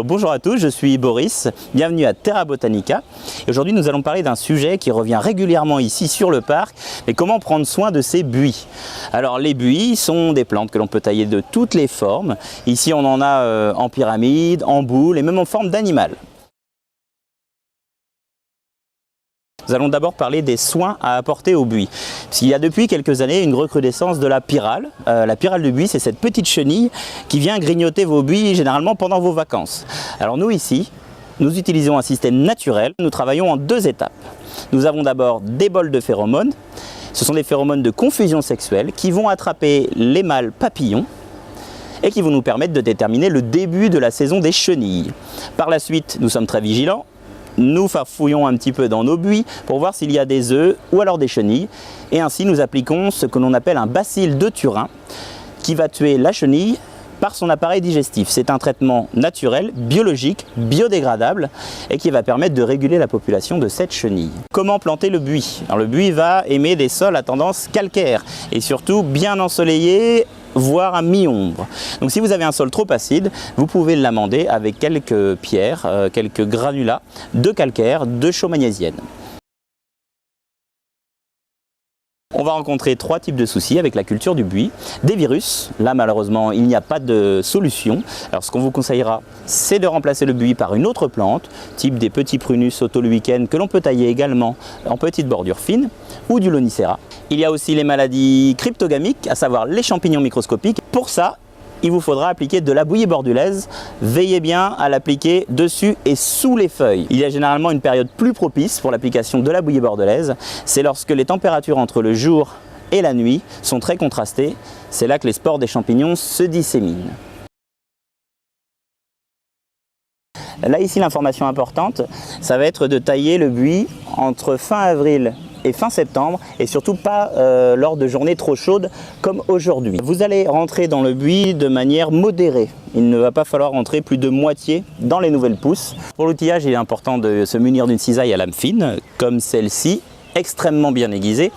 Bonjour à tous, je suis Boris, bienvenue à Terra Botanica. Aujourd'hui nous allons parler d'un sujet qui revient régulièrement ici sur le parc, mais comment prendre soin de ces buis. Alors les buis sont des plantes que l'on peut tailler de toutes les formes. Ici on en a en pyramide, en boule et même en forme d'animal. Nous allons d'abord parler des soins à apporter au buis. Il y a depuis quelques années une recrudescence de la pyrale. La pyrale de buis, c'est cette petite chenille qui vient grignoter vos buis généralement pendant vos vacances. Alors nous ici, nous utilisons un système naturel. Nous travaillons en deux étapes. Nous avons d'abord des bols de phéromones. Ce sont des phéromones de confusion sexuelle qui vont attraper les mâles papillons et qui vont nous permettre de déterminer le début de la saison des chenilles. Par la suite, nous sommes très vigilants. Nous farfouillons un petit peu dans nos buis pour voir s'il y a des œufs ou alors des chenilles. Et ainsi, nous appliquons ce que l'on appelle un bacille de Turin qui va tuer la chenille par son appareil digestif. C'est un traitement naturel, biologique, biodégradable et qui va permettre de réguler la population de cette chenille. Comment planter le buis? Alors, le buis va aimer des sols à tendance calcaire et surtout bien ensoleillés, voire à mi-ombre. Donc si vous avez un sol trop acide, vous pouvez l'amender avec quelques pierres, quelques granulats de calcaire, de chaux magnésienne. On va rencontrer trois types de soucis avec la culture du buis. Des virus, là malheureusement il n'y a pas de solution. Alors ce qu'on vous conseillera, c'est de remplacer le buis par une autre plante, type des petits prunus autoluicens que l'on peut tailler également en petites bordures fines, ou du lonicera. Il y a aussi les maladies cryptogamiques, à savoir les champignons microscopiques. Pour ça, il vous faudra appliquer de la bouillie bordelaise. Veillez bien à l'appliquer dessus et sous les feuilles. Il y a généralement une période plus propice pour l'application de la bouillie bordelaise. C'est lorsque les températures entre le jour et la nuit sont très contrastées. C'est là que les spores des champignons se disséminent. Là ici l'information importante, ça va être de tailler le buis entre fin avril et fin septembre et surtout pas lors de journées trop chaudes comme aujourd'hui. Vous allez rentrer dans le buis de manière modérée. Il ne va pas falloir rentrer plus de moitié dans les nouvelles pousses. Pour l'outillage, il est important de se munir d'une cisaille à lame fine comme celle-ci, extrêmement bien aiguisée.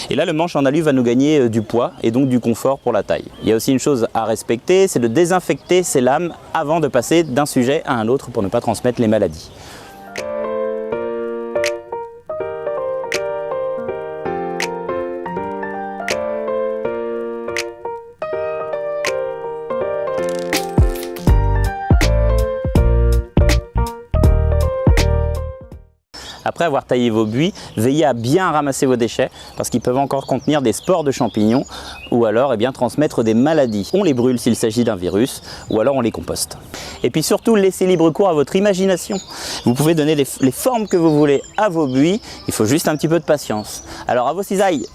Et là, le manche en alu va nous gagner du poids et donc du confort pour la taille. Il y a aussi une chose à respecter, c'est de désinfecter ces lames avant de passer d'un sujet à un autre pour ne pas transmettre les maladies. Après avoir taillé vos buis, veillez à bien ramasser vos déchets parce qu'ils peuvent encore contenir des spores de champignons ou alors transmettre des maladies. On les brûle s'il s'agit d'un virus ou alors on les composte. Et puis surtout, laissez libre cours à votre imagination. Vous pouvez donner les formes que vous voulez à vos buis, il faut juste un petit peu de patience. Alors à vos cisailles!